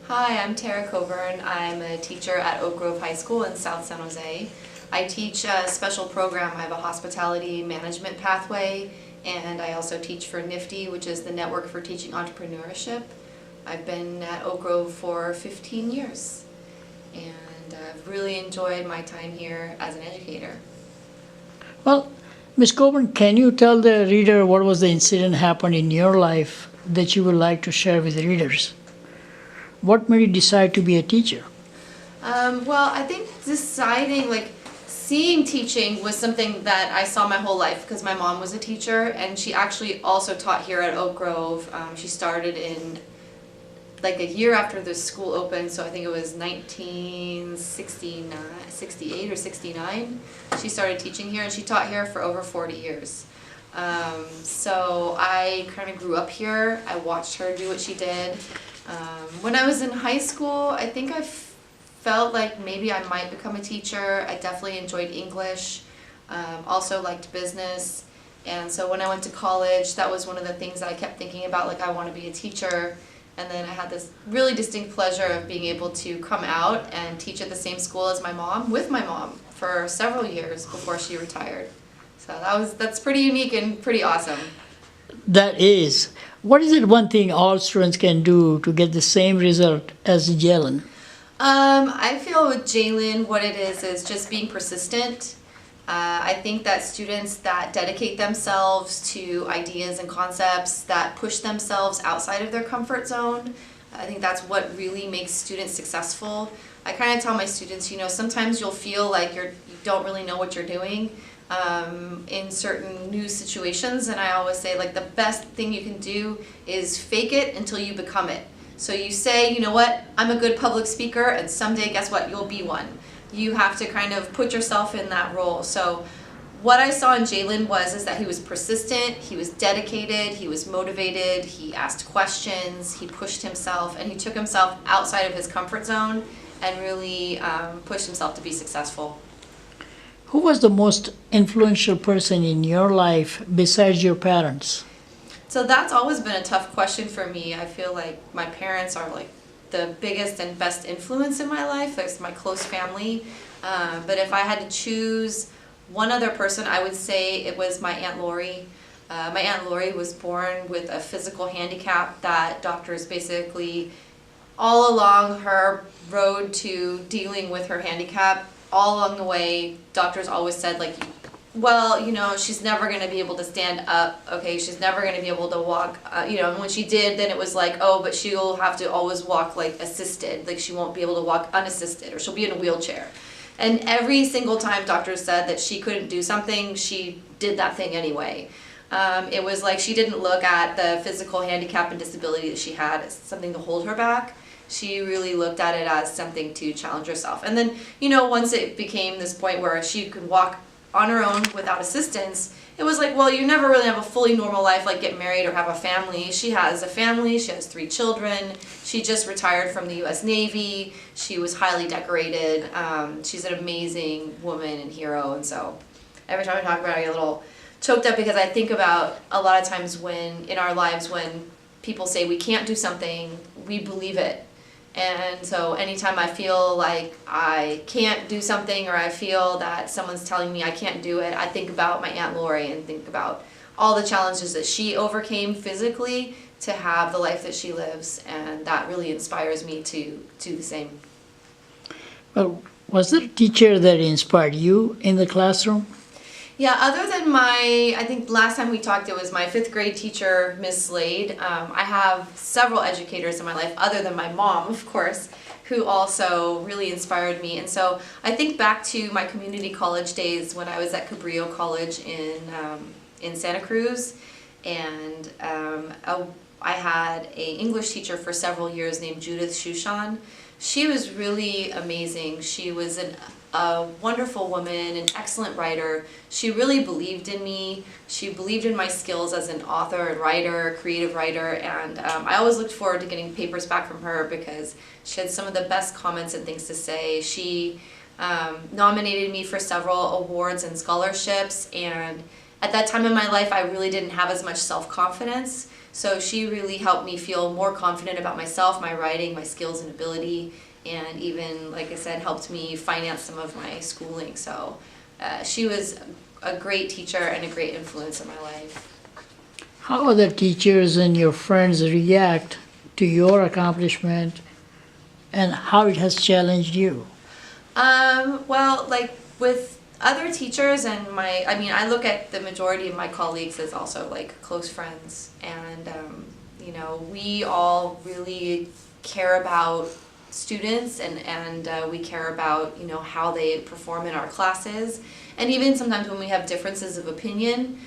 Hi, I'm Tara Coburn. I'm a teacher at Oak Grove High School in South San Jose. I teach a special program. I have a hospitality management pathway, and I also teach for NIFTY, which is the Network for Teaching Entrepreneurship. I've been at Oak Grove for 15 years, and I've really enjoyed my time here as an educator. Well, Ms. Coburn, can you tell the reader what was the incident happened in your life that you would like to share with the readers? What made you decide to be a teacher? Well, I think seeing teaching was something that I saw my whole life because my mom was a teacher and she actually also taught here at Oak Grove. She started in like a year after the school opened, so I think it was 1969, 68 or 69. She started teaching here and she taught here for over 40 years. So I kind of grew up here. I watched her do what she did. When I was in high school, I think I felt like maybe I might become a teacher. I definitely enjoyed English, also liked business. And so when I went to college, that was one of the things that I kept thinking about, like I want to be a teacher. And then I had this really distinct pleasure of being able to come out and teach at the same school as my mom, with my mom, for several years before she retired. So that's pretty unique and pretty awesome. That is. What is it one thing all students can do to get the same result as Jalen? I feel with Jalen, what it is just being persistent. I think that students that dedicate themselves to ideas and concepts, that push themselves outside of their comfort zone, I think that's what really makes students successful. I kind of tell my students, sometimes you'll feel like you don't really know what you're doing in certain new situations, and I always say, like, the best thing you can do is fake it until you become it. So you say, you know what, I'm a good public speaker, and someday, guess what, you'll be one. You have to kind of put yourself in that role. So what I saw in Jalen is that he was persistent, he was dedicated, he was motivated, he asked questions, he pushed himself, and he took himself outside of his comfort zone and really pushed himself to be successful. Who was the most influential person in your life besides your parents? So that's always been a tough question for me. I feel like my parents are like the biggest and best influence in my life. There's my close family. But if I had to choose one other person, I would say it was my Aunt Lori. My Aunt Lori was born with a physical handicap that doctors basically, all along her road to dealing with her handicap, all along the way, doctors always said, like, well, she's never going to be able to stand up, okay, she's never going to be able to walk, and when she did, then it was like, oh, but she'll have to always walk, like, assisted, like, she won't be able to walk unassisted, or she'll be in a wheelchair. And every single time doctors said that she couldn't do something, she did that thing anyway. It was like she didn't look at the physical handicap and disability that she had as something to hold her back. She really looked at it as something to challenge herself. And then, once it became this point where she could walk on her own without assistance, it was like, well, you never really have a fully normal life, like get married or have a family. She has a family, she has 3 children, she just retired from the US Navy, she was highly decorated, she's an amazing woman and hero, and so every time I talk about her, I get a little choked up because I think about a lot of times in our lives when people say we can't do something, we believe it. And so anytime I feel like I can't do something or I feel that someone's telling me I can't do it, I think about my Aunt Lori and think about all the challenges that she overcame physically to have the life that she lives, and that really inspires me to do the same. Well, was there a teacher that inspired you in the classroom? Yeah, other than I think last time we talked, it was my 5th grade teacher, Miss Slade. I have several educators in my life, other than my mom, of course, who also really inspired me. And so I think back to my community college days when I was at Cabrillo College in Santa Cruz, and I had an English teacher for several years named Judith Shushan. She was really amazing. She was a wonderful woman, an excellent writer. She really believed in me. She believed in my skills as an author and writer, creative writer, and I always looked forward to getting papers back from her because she had some of the best comments and things to say. She nominated me for several awards and scholarships, and At that time in my life, I really didn't have as much self-confidence. So she really helped me feel more confident about myself, my writing, my skills and ability, and even, like I said, helped me finance some of my schooling. So she was a great teacher and a great influence in my life. How other teachers and your friends react to your accomplishment and how it has challenged you? Well, like with other teachers and I look at the majority of my colleagues as also like close friends, and we all really care about students, and we care about how they perform in our classes, and even sometimes when we have differences of opinion,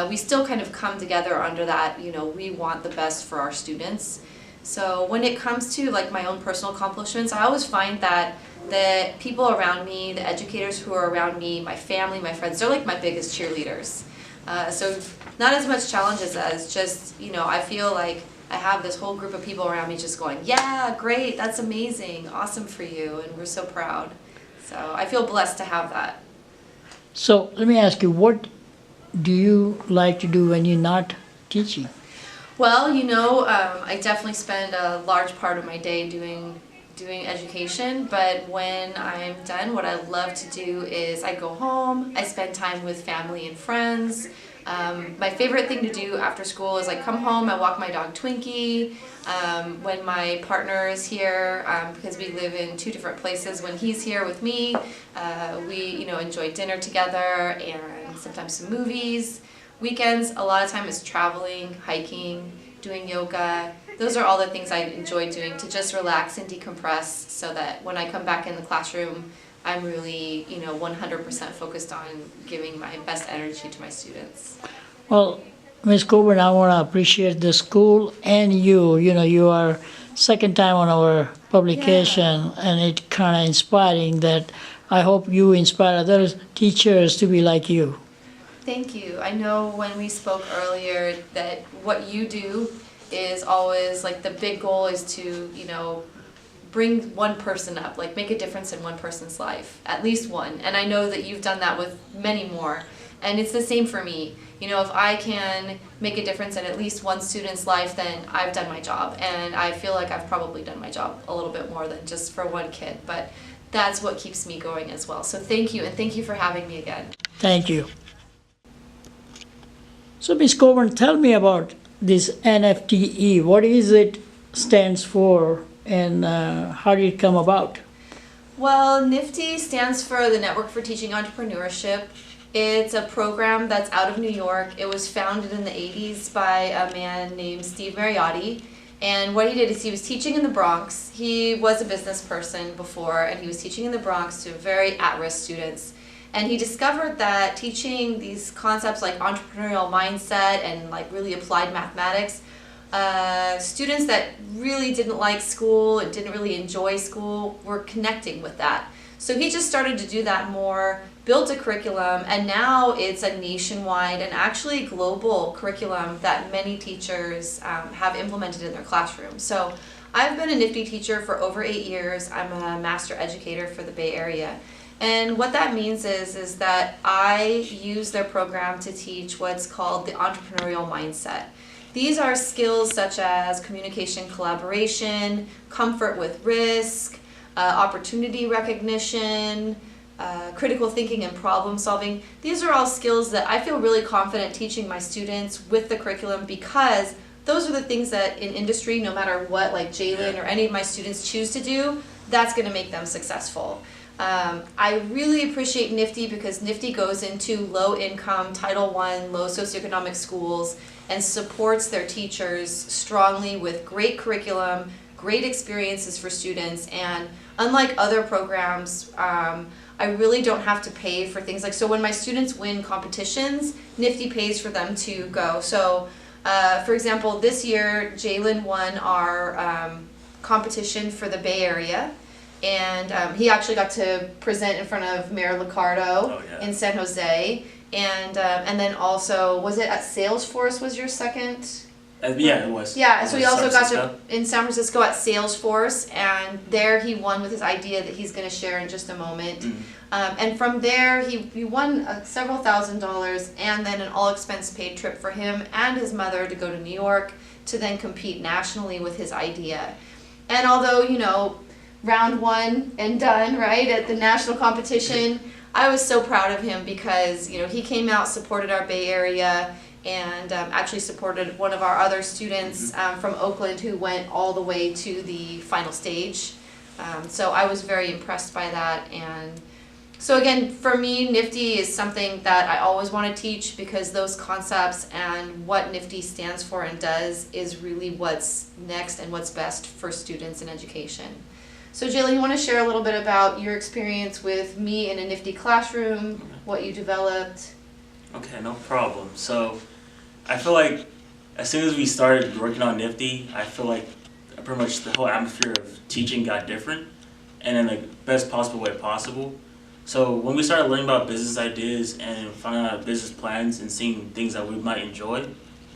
we still kind of come together under that, we want the best for our students. So when it comes to like my own personal accomplishments, I always find that the people around me, the educators who are around me, my family, my friends, they're like my biggest cheerleaders. So not as much challenges as just, I feel like I have this whole group of people around me just going, yeah, great, that's amazing, awesome for you, and we're so proud. So I feel blessed to have that. So let me ask you, what do you like to do when you're not teaching? Well, I definitely spend a large part of my day doing education, but when I'm done, what I love to do is I go home, I spend time with family and friends. My favorite thing to do after school is I come home, I walk my dog Twinkie. When my partner is here, because we live in two different places, when he's here with me, we enjoy dinner together and sometimes some movies. Weekends, a lot of time is traveling, hiking, doing yoga. Those are all the things I enjoy doing to just relax and decompress, so that when I come back in the classroom, I'm really, 100% focused on giving my best energy to my students. Well, Ms. Coburn, I want to appreciate the school and you. You are second time on our publication, and it kind of inspiring that I hope you inspire other teachers to be like you. Thank you. I know when we spoke earlier that what you do is always like the big goal is to, bring one person up, like make a difference in one person's life, at least one. And I know that you've done that with many more. And it's the same for me. If I can make a difference in at least one student's life, then I've done my job. And I feel like I've probably done my job a little bit more than just for one kid. But that's what keeps me going as well. So thank you, and thank you for having me again. Thank you. So, Ms. Coburn, tell me about this NFTE. What is it stands for, and how did it come about? Well, NIFTY stands for the Network for Teaching Entrepreneurship. It's a program that's out of New York. It was founded in the 80s by a man named Steve Mariotti. And what he did is he was teaching in the Bronx. He was a business person before, and he was teaching in the Bronx to very at-risk students. And he discovered that teaching these concepts like entrepreneurial mindset and like really applied mathematics, students that really didn't like school and didn't really enjoy school were connecting with that. So he just started to do that more, built a curriculum, and now it's a nationwide and actually global curriculum that many teachers have implemented in their classroom. So I've been a NIFTY teacher for over 8 years. I'm a master educator for the Bay Area. And what that means is that I use their program to teach what's called the entrepreneurial mindset. These are skills such as communication, collaboration, comfort with risk, opportunity recognition, critical thinking and problem solving. These are all skills that I feel really confident teaching my students with the curriculum, because those are the things that in industry, no matter what, like Jalen or any of my students choose to do, that's going to make them successful. I really appreciate NIFTY because NIFTY goes into low-income, Title I, low socioeconomic schools and supports their teachers strongly with great curriculum, great experiences for students, and unlike other programs, I really don't have to pay for things like, so when my students win competitions, NIFTY pays for them to go. So, for example, this year, Jalen won our competition for the Bay Area. And he actually got to present in front of Mayor Liccardo in San Jose. And then also, was it at Salesforce was your second Yeah, it was. Yeah, so It he was also San got to Francisco. in San Francisco at Salesforce, and there he won with his idea that he's going to share in just a moment. And from there, he won several $1,000s and then an all expense paid trip for him and his mother to go to New York to then compete nationally with his idea. And although, you know, round one and done, right, at the national competition, I was so proud of him because, you know, he came out, supported our Bay Area, and actually supported one of our other students from Oakland who went all the way to the final stage. So I was very impressed by that. And so again, for me, Nifty is something that I always want to teach because those concepts and what Nifty stands for and does is really what's next and what's best for students in education. So Jaylen, you want to share a little bit about your experience with me in a Nifty classroom, what you developed? Okay, no problem. So I feel like as soon as we started working on Nifty, I feel like pretty much the whole atmosphere of teaching got different and in the best possible way possible. So when we started learning about business ideas and finding out business plans and seeing things that we might enjoy,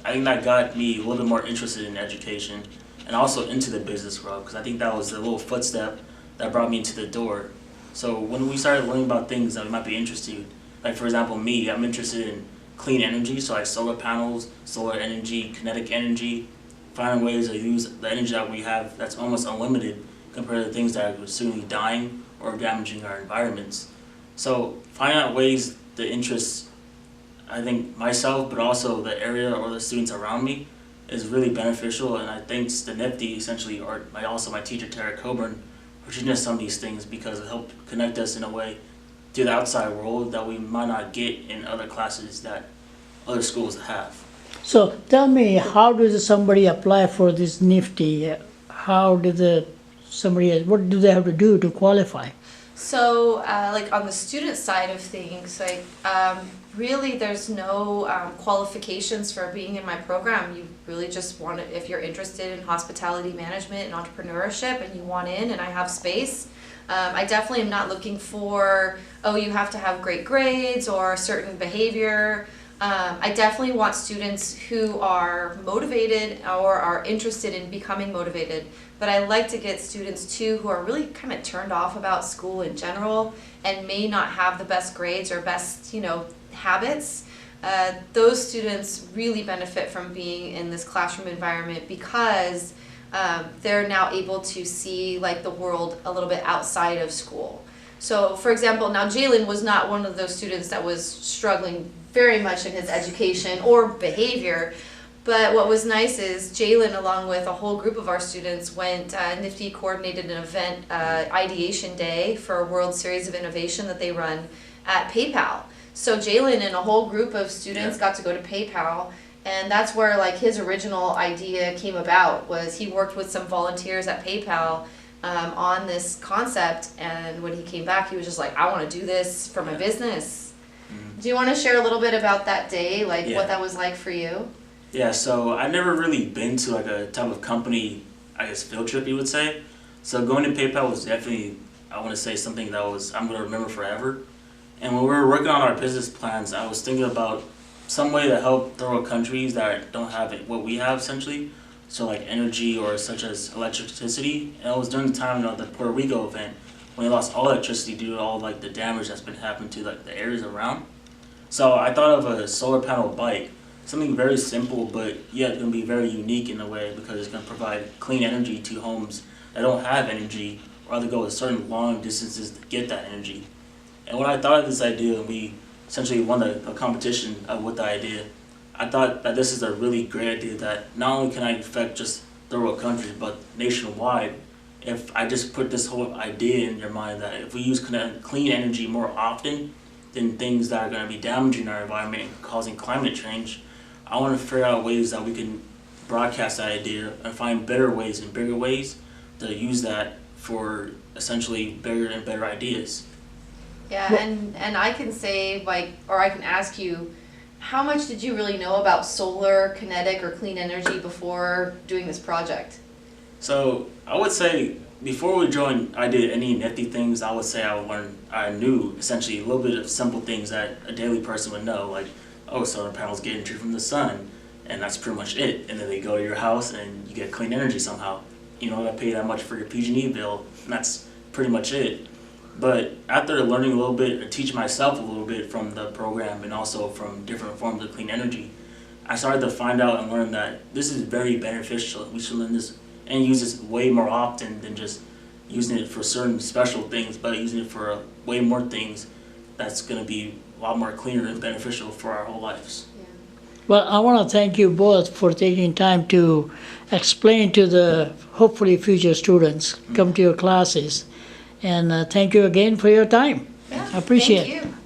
I think that got me a little bit more interested in education and also into the business world because I think that was the little footstep that brought me into the door. So when we started learning about things that we might be interested in, like for example me, I'm interested in clean energy, so like solar panels, solar energy, kinetic energy, finding ways to use the energy that we have that's almost unlimited compared to things that are soon dying or damaging our environments. So finding out ways to interest, I think, myself, but also the area or the students around me is really beneficial. And I thanks to Nifty, essentially, or also my teacher, Tara Coburn, for teaching us some of these things because it helped connect us in a way to the outside world that we might not get in other classes that other schools have. So tell me, how does somebody apply for this Nifty? How did what do they have to do to qualify? So, like on the student side of things, like really there's no qualifications for being in my program. You really just want to, if you're interested in hospitality management and entrepreneurship and you want in and I have space, I definitely am not looking for, oh, you have to have great grades or a certain behavior. I definitely want students who are motivated or are interested in becoming motivated, but I like to get students too who are really kind of turned off about school in general and may not have the best grades or best, you know, habits. Those students really benefit from being in this classroom environment because they're now able to see like the world a little bit outside of school. So for example, now Jaylen was not one of those students that was struggling very much in his education or behavior, but what was nice is Jaylen, along with a whole group of our students, went, Nifty coordinated an event, Ideation Day for a World Series of Innovation that they run at PayPal. So Jaylen and a whole group of students got to go to PayPal, and that's where like his original idea came about, was he worked with some volunteers at PayPal on this concept, and when he came back he was just like, I want to do this for my business. Do you want to share a little bit about that day, like what that was like for you? Yeah, so I've never really been to like a type of company, I guess, field trip you would say. So going to PayPal was definitely, I want to say, something that was I'm going to remember forever. And when we were working on our business plans, I was thinking about some way to help third world countries that don't have it, what we have essentially. So like energy or such as electricity. And it was during the time of the Puerto Rico event when they lost all electricity due to all like the damage that's been happening to like the areas around. So I thought of a solar panel bike, something very simple but yet going to be very unique in a way because it's going to provide clean energy to homes that don't have energy or have to go a certain long distances to get that energy. And when I thought of this idea and we essentially won a competition with the idea, I thought that this is a really great idea that not only can I affect just third world countries but nationwide if I just put this whole idea in your mind that if we use clean energy more often than things that are going to be damaging our environment and causing climate change, I want to figure out ways that we can broadcast that idea and find better ways and bigger ways to use that for essentially bigger and better ideas. Yeah, and I can say, like, or I can ask you, how much did you really know about solar, kinetic, or clean energy before doing this project? So I would say before we joined, I did any Nifty things, I would say I knew essentially a little bit of simple things that a daily person would know, like, oh, solar panels get energy from the sun, and that's pretty much it. And then they go to your house and you get clean energy somehow. You don't gotta pay that much for your PG&E bill, and that's pretty much it. But after learning a little bit, or teaching myself a little bit from the program and also from different forms of clean energy, I started to find out and learn that this is very beneficial. We should learn this and use this way more often than just using it for certain special things, but using it for way more things that's going to be a lot more cleaner and beneficial for our whole lives. Well, I want to thank you both for taking time to explain to the hopefully future students come to your classes. And thank you again for your time. Yeah, I appreciate it. Thank you.